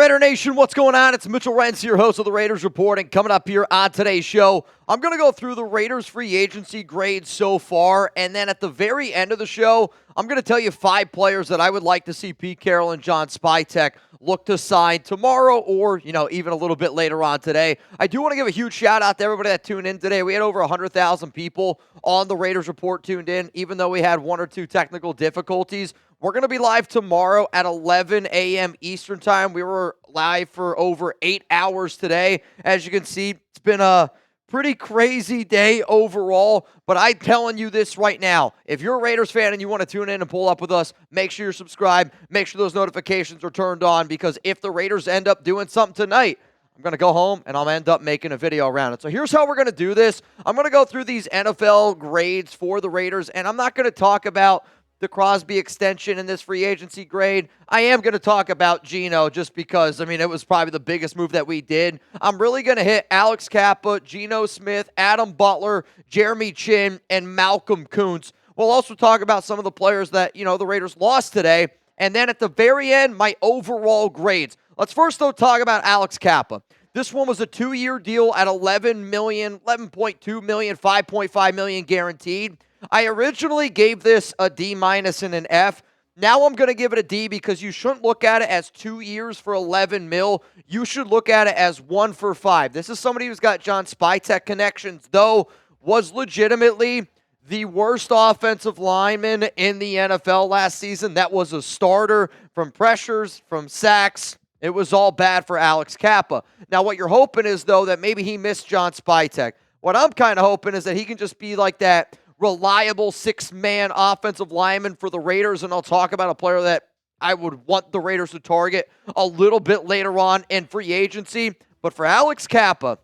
Raider Nation, what's going on? It's Mitchell Renz, your host of the Raiders Report, and coming up here on today's show, I'm going to go through the Raiders free agency grades so far, and then at the very end of the show, I'm going to tell you 5 players that I would like to see Pete Carroll and John Spytek look to sign tomorrow or, even a little bit later on today. I do want to give a huge shout out to everybody that tuned in today. We had over 100,000 people on the Raiders Report tuned in, even though we had 1 or 2 technical difficulties. We're going to be live tomorrow at 11 a.m. Eastern Time. We were live for over 8 hours today. As you can see, it's been a pretty crazy day overall, but I'm telling you this right now. If you're a Raiders fan and you want to tune in and pull up with us, make sure you're subscribed. Make sure those notifications are turned on, because if the Raiders end up doing something tonight, I'm going to go home and I'll end up making a video around it. So here's how we're going to do this. I'm going to go through these NFL grades for the Raiders, and I'm not going to talk about the Crosby extension in this free agency grade. I am going to talk about Geno just because, it was probably the biggest move that we did. I'm really going to hit Alex Cappa, Geno Smith, Adam Butler, Jeremy Chinn, and Malcolm Koonce. We'll also talk about some of the players that, the Raiders lost today. And then at the very end, my overall grades. Let's first, though, talk about Alex Cappa. This one was a 2-year deal at $11 million, $11.2 million, $5.5 million guaranteed. I originally gave this a D- and an F. Now I'm going to give it a D, because you shouldn't look at it as 2 years for $11 million. You should look at it as 1 for $5. This is somebody who's got John Spytek connections, though was legitimately the worst offensive lineman in the NFL last season. That was a starter, from pressures, from sacks. It was all bad for Alex Cappa. Now what you're hoping is, though, that maybe he missed John Spytek. What I'm kind of hoping is that he can just be like that reliable 6-man offensive lineman for the Raiders, and I'll talk about a player that I would want the Raiders to target a little bit later on in free agency. But for Alex Cappa,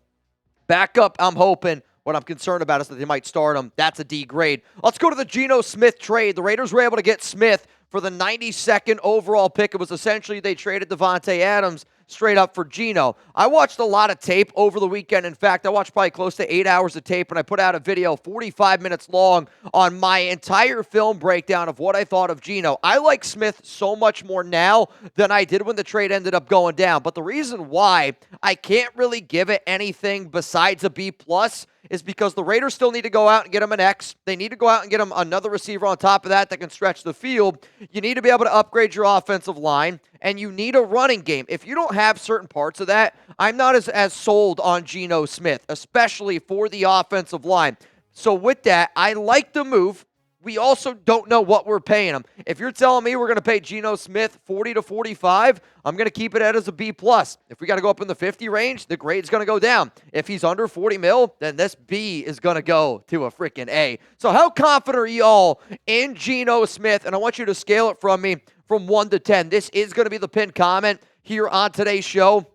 backup, I'm hoping. What I'm concerned about is that they might start him. That's a D grade. Let's go to the Geno Smith trade. The Raiders were able to get Smith for the 92nd overall pick. It was essentially they traded Devontae Adams straight up for Geno. I watched a lot of tape over the weekend. In fact, I watched probably close to 8 hours of tape, and I put out a video 45 minutes long on my entire film breakdown of what I thought of Geno. I like Smith so much more now than I did when the trade ended up going down. But the reason why I can't really give it anything besides a B+ is because the Raiders still need to go out and get him an X. They need to go out and get him another receiver on top of that can stretch the field. You need to be able to upgrade your offensive line, and you need a running game. If you don't have certain parts of that, I'm not as sold on Geno Smith, especially for the offensive line. So with that, I like the move. We also don't know what we're paying him. If you're telling me we're going to pay Geno Smith 40 to 45, I'm going to keep it as a B+. If we got to go up in the 50 range, the grade's going to go down. If he's under 40 mil, then this B is going to go to a freaking A. So how confident are y'all in Geno Smith? And I want you to scale it from me from 1 to 10. This is going to be the pinned comment here on today's show.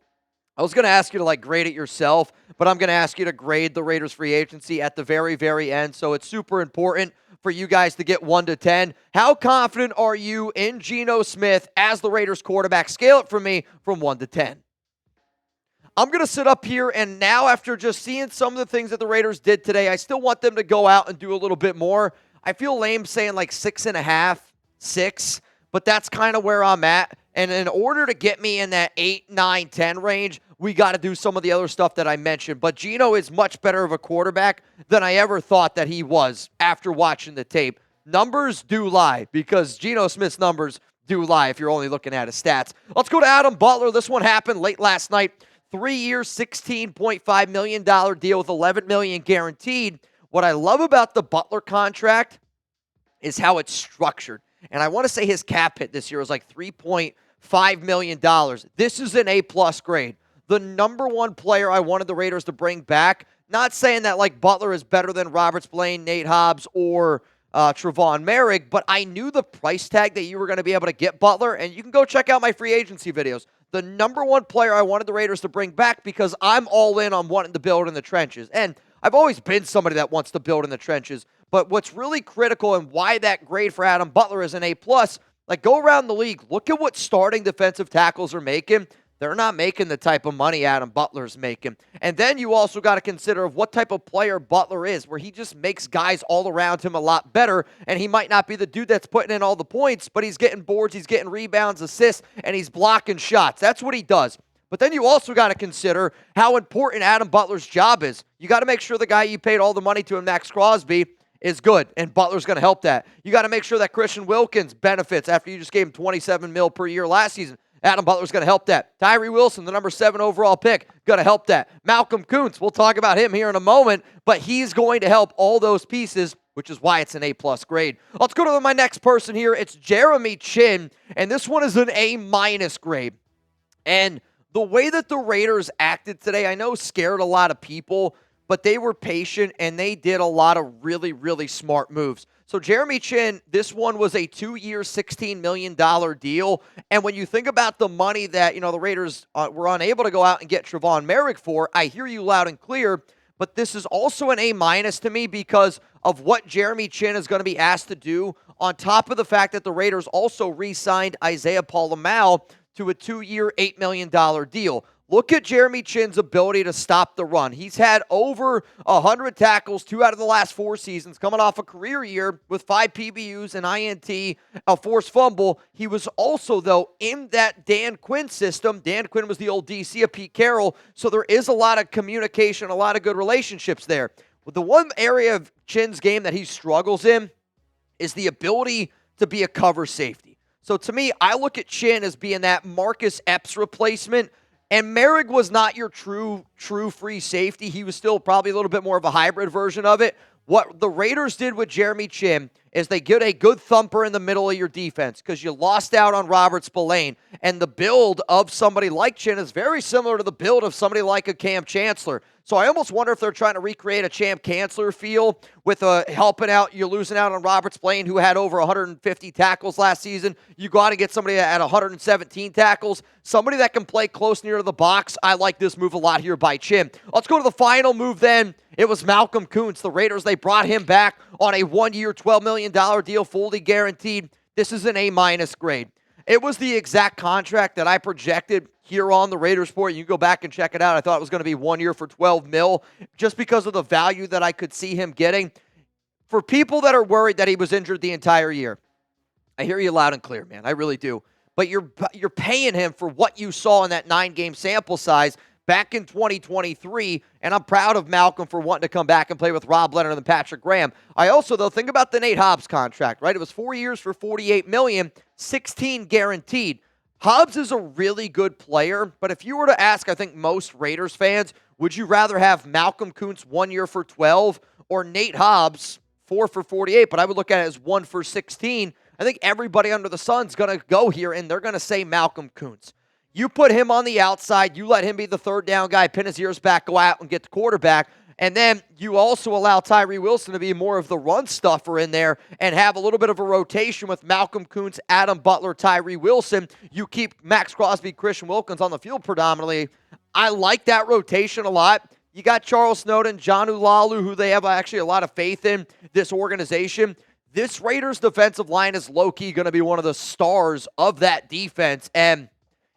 I was going to ask you to grade it yourself, but I'm going to ask you to grade the Raiders free agency at the very, very end. So it's super important for you guys to get 1 to 10. How confident are you in Geno Smith as the Raiders quarterback? Scale it for me from 1 to 10. I'm going to sit up here, and now after just seeing some of the things that the Raiders did today, I still want them to go out and do a little bit more. I feel lame saying 6.5, 6, but that's kind of where I'm at. And in order to get me in that 8, 9, 10 range, we got to do some of the other stuff that I mentioned. But Geno is much better of a quarterback than I ever thought that he was after watching the tape. Numbers do lie, because Geno Smith's numbers do lie if you're only looking at his stats. Let's go to Adam Butler. This one happened late last night. 3 years, $16.5 million deal with $11 million guaranteed. What I love about the Butler contract is how it's structured. And I want to say his cap hit this year was $3.5 million. This is an A+ grade. The number one player I wanted the Raiders to bring back, not saying that Butler is better than Roberts Blaine, Nate Hobbs, or Trevon Merrick, but I knew the price tag that you were going to be able to get Butler, and you can go check out my free agency videos. The number one player I wanted the Raiders to bring back, because I'm all in on wanting to build in the trenches. And I've always been somebody that wants to build in the trenches. But what's really critical and why that grade for Adam Butler is an A+, go around the league, look at what starting defensive tackles are making. they're not making the type of money Adam Butler's making. And then you also got to consider of what type of player Butler is, where he just makes guys all around him a lot better, and he might not be the dude that's putting in all the points, but he's getting boards, he's getting rebounds, assists, and he's blocking shots. That's what he does. But then you also got to consider how important Adam Butler's job is. You got to make sure the guy you paid all the money to in Maxx Crosby is good, and Butler's going to help that. You got to make sure that Christian Wilkins benefits after you just gave him $27 million per year last season. Adam Butler's going to help that. Tyree Wilson, the number 7 overall pick, going to help that. Malcolm Koonce, we'll talk about him here in a moment, but he's going to help all those pieces, which is why it's an A-plus grade. Let's go to my next person here. It's Jeremy Chinn, and this one is an A- grade. And the way that the Raiders acted today, I know scared a lot of people, but they were patient, and they did a lot of really, really smart moves. So Jeremy Chinn, this one was a 2-year, $16 million deal. And when you think about the money that, the Raiders were unable to go out and get Trevon Merrick for, I hear you loud and clear, but this is also an A- to me because of what Jeremy Chinn is going to be asked to do, on top of the fact that the Raiders also re-signed Isaiah Pola-Mao to a 2-year, $8 million deal. Look at Jeremy Chinn's ability to stop the run. He's had over 100 tackles 2 out of the last 4 seasons, coming off a career year with 5 PBUs, an INT, a forced fumble. He was also, though, in that Dan Quinn system. Dan Quinn was the old DC of Pete Carroll, so there is a lot of communication, a lot of good relationships there. But the one area of Chinn's game that he struggles in is the ability to be a cover safety. So to me, I look at Chinn as being that Marcus Epps replacement. And Merrick was not your true free safety. He was still probably a little bit more of a hybrid version of it. What the Raiders did with Jeremy Chinn is they get a good thumper in the middle of your defense because you lost out on Robert Spillane. And the build of somebody like Chinn is very similar to the build of somebody like a Cam Chancellor. So I almost wonder if they're trying to recreate a Champ Chancellor feel with helping out. You're losing out on Robert Spillane, who had over 150 tackles last season. You got to get somebody at 117 tackles, somebody that can play close near to the box. I like this move a lot here by Chinn. Let's go to the final move then. It was Malcolm Koonce. The Raiders, they brought him back on a 1-year, $12 million deal, fully guaranteed. This is an A- grade. It was the exact contract that I projected here on the Raiders Report. You can go back and check it out. I thought it was going to be 1 year for $12 million just because of the value that I could see him getting. For people that are worried that he was injured the entire year, I hear you loud and clear, man. I really do. But you're paying him for what you saw in that 9-game sample size back in 2023, and I'm proud of Malcolm for wanting to come back and play with Rob Leonard and Patrick Graham. I also, though, think about the Nate Hobbs contract, right? It was 4 years for $48 million, 16 guaranteed. Hobbs is a really good player, but if you were to ask, I think most Raiders fans, would you rather have Malcolm Koonce 1 year for 12 or Nate Hobbs 4 for 48? But I would look at it as 1 for 16. I think everybody under the sun's going to go here, and they're going to say Malcolm Koonce. You put him on the outside, you let him be the third down guy, pin his ears back, go out and get the quarterback, and then you also allow Tyree Wilson to be more of the run stuffer in there and have a little bit of a rotation with Malcolm Koonce, Adam Butler, Tyree Wilson. You keep Maxx Crosby, Christian Wilkins on the field predominantly. I like that rotation a lot. You got Charles Snowden, John Ulalu, who they have actually a lot of faith in this organization. This Raiders defensive line is low-key going to be one of the stars of that defense, and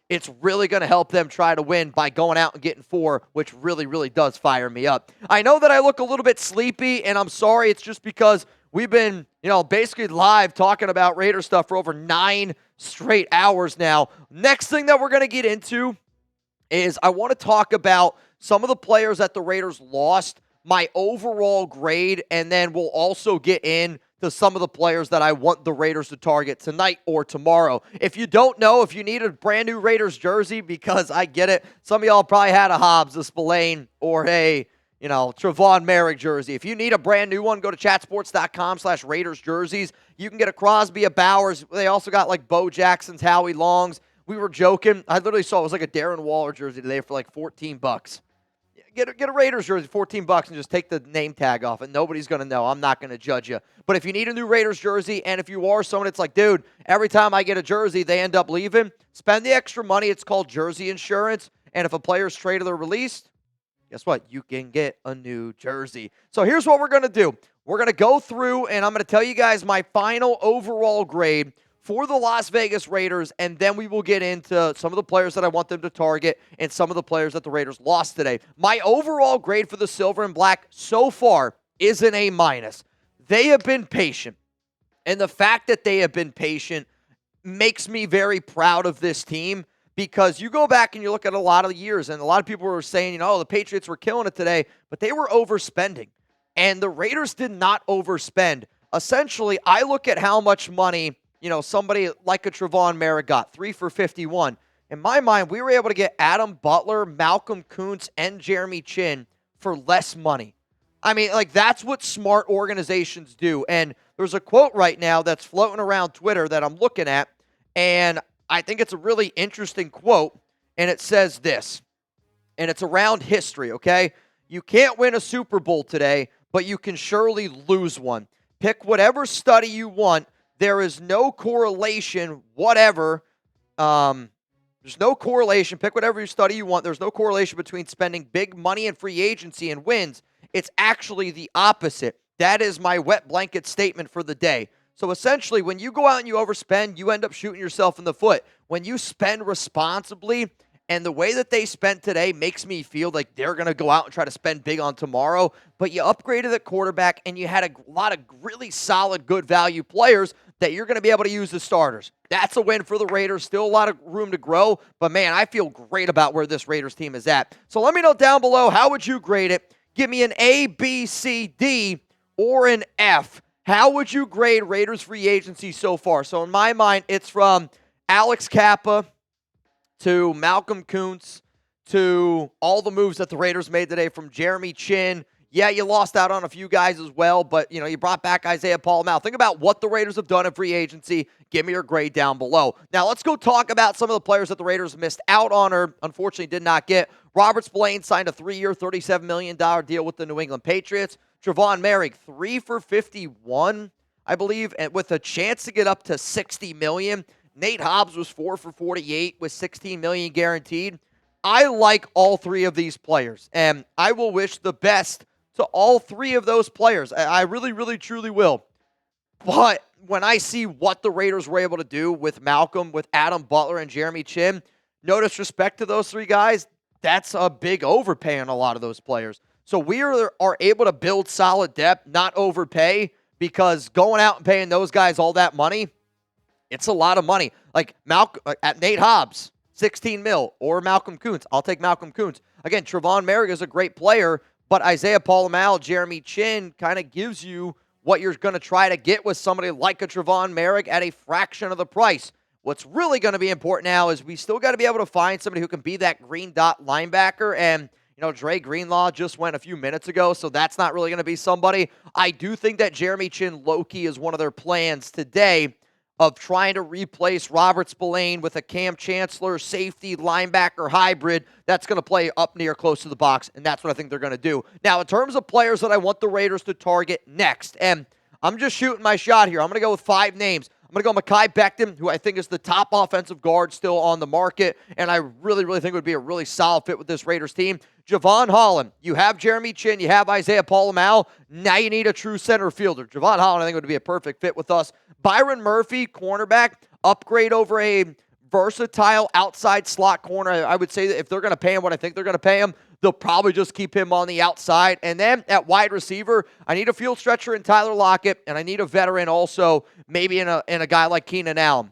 it's really going to help them try to win by going out and getting 4, which really, really does fire me up. I know that I look a little bit sleepy, and I'm sorry. It's just because we've been, basically live talking about Raider stuff for over 9 straight hours now. Next thing that we're going to get into is I want to talk about some of the players that the Raiders lost, my overall grade, and then we'll also get in to some of the players that I want the Raiders to target tonight or tomorrow. If you don't know, if you need a brand new Raiders jersey, because I get it, some of y'all probably had a Hobbs, a Spillane, or a, Trevon Merrick jersey. If you need a brand new one, go to chatsports.com/Raiders jerseys. You can get a Crosby, a Bowers. They also got like Bo Jackson's, Howie Long's. We were joking. I literally saw it was like a Darren Waller jersey today for like $14. Get a Raiders jersey, $14, and just take the name tag off it. Nobody's going to know. I'm not going to judge you. But if you need a new Raiders jersey, and if you are someone that's like, dude, every time I get a jersey, they end up leaving, spend the extra money. It's called jersey insurance. And if a player's traded or released, guess what? You can get a new jersey. So here's what we're going to do. We're going to go through, and I'm going to tell you guys my final overall grade for the Las Vegas Raiders, and then we will get into some of the players that I want them to target and some of the players that the Raiders lost today. My overall grade for the Silver and Black so far is an A-. They have been patient, and the fact that they have been patient makes me very proud of this team, because you go back and you look at a lot of years, and a lot of people were saying, the Patriots were killing it today, but they were overspending, and the Raiders did not overspend. Essentially, I look at how much money somebody like a Trevon Merrick got, 3 for $51. In my mind, we were able to get Adam Butler, Malcolm Koonce, and Jeremy Chinn for less money. I mean, that's what smart organizations do. And there's a quote right now that's floating around Twitter that I'm looking at, and I think it's a really interesting quote, and it says this, and it's around history, okay? You can't win a Super Bowl today, but you can surely lose one. Pick whatever study you want. There is no correlation, whatever. There's no correlation. Pick whatever study you want. There's no correlation between spending big money in free agency and wins. It's actually the opposite. That is my wet blanket statement for the day. So essentially, when you go out and you overspend, you end up shooting yourself in the foot. When you spend responsibly, and the way that they spent today makes me feel like they're going to go out and try to spend big on tomorrow, but you upgraded the quarterback, and you had a lot of really solid, good value players that you're going to be able to use as starters. That's a win for the Raiders. Still a lot of room to grow, but man, I feel great about where this Raiders team is at. So let me know down below, how would you grade it? Give me an A, B, C, D, or an F. How would you grade Raiders free agency so far? So in my mind, it's from Alex Cappa to Malcolm Koonce to all the moves that the Raiders made today, from Jeremy Chinn. Yeah, you lost out on a few guys as well, but you brought back Isaiah Paul. Think about what the Raiders have done in free agency. Give me your grade down below. Now let's go talk about some of the players that the Raiders missed out on, or unfortunately did not get. Robert Spillane signed a 3-year, $37 million deal with the New England Patriots. Trevon Merrick, 3 for $51, I believe, and with a chance to get up to $60 million. Nate Hobbs was 4 for $48 with $16 million guaranteed. I like all three of these players, and I will wish the best to all three of those players. I really, really, truly will. But when I see what the Raiders were able to do with Malcolm, with Adam Butler, and Jeremy Chinn, no disrespect to those three guys, that's a big overpay on a lot of those players. So we are able to build solid depth, not overpay, because going out and paying those guys all that money, it's a lot of money. Like at Nate Hobbs, $16 million, or Malcolm Koonce. I'll take Malcolm Koonce. Again, Trevon Merrick is a great player, but Isaiah Paul, Jeremy Chinn kind of gives you what you're going to try to get with somebody like a Trevon Merrick at a fraction of the price. What's really going to be important now is we still got to be able to find somebody who can be that green dot linebacker, and Dre Greenlaw just went a few minutes ago, so that's not really going to be somebody. I do think that Jeremy Chinn low-key is one of their plans today of trying to replace Robert Spillane with a Cam Chancellor safety linebacker hybrid that's going to play up near close to the box, and that's what I think they're going to do. Now, in terms of players that I want the Raiders to target next, and I'm just shooting my shot here. I'm going to go with 5 names. I'm going to go Mekhi Becton, who I think is the top offensive guard still on the market, and I really, really think would be a really solid fit with this Raiders team. Jevon Holland. You have Jeremy Chinn. You have Isaiah Paul. Now you need a true center fielder. Jevon Holland, I think, would be a perfect fit with us. Byron Murphy, cornerback, upgrade over a versatile outside slot corner. I would say that if they're going to pay him what I think they're going to pay him, they'll probably just keep him on the outside. And then at wide receiver, I need a field stretcher in Tyler Lockett, and I need a veteran also, maybe in a guy like Keenan Allen.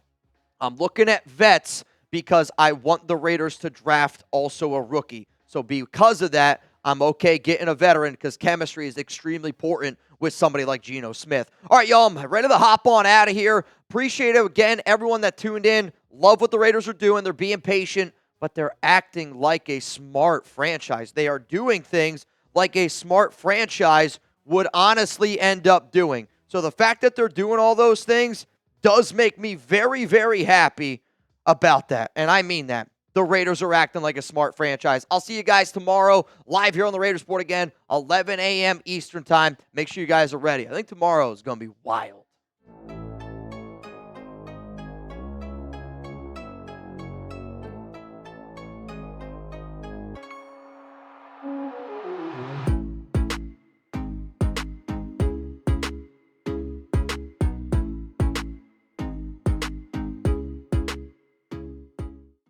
I'm looking at vets because I want the Raiders to draft also a rookie. So because of that, I'm okay getting a veteran because chemistry is extremely important with somebody like Geno Smith. All right, y'all, I'm ready to hop on out of here. Appreciate it again, everyone that tuned in. Love what the Raiders are doing. They're being patient, but they're acting like a smart franchise. They are doing things like a smart franchise would honestly end up doing. So the fact that they're doing all those things does make me very, very happy about that. And I mean that. The Raiders are acting like a smart franchise. I'll see you guys tomorrow, live here on the Raiders Report again, 11 a.m. Eastern Time. Make sure you guys are ready. I think tomorrow is going to be wild.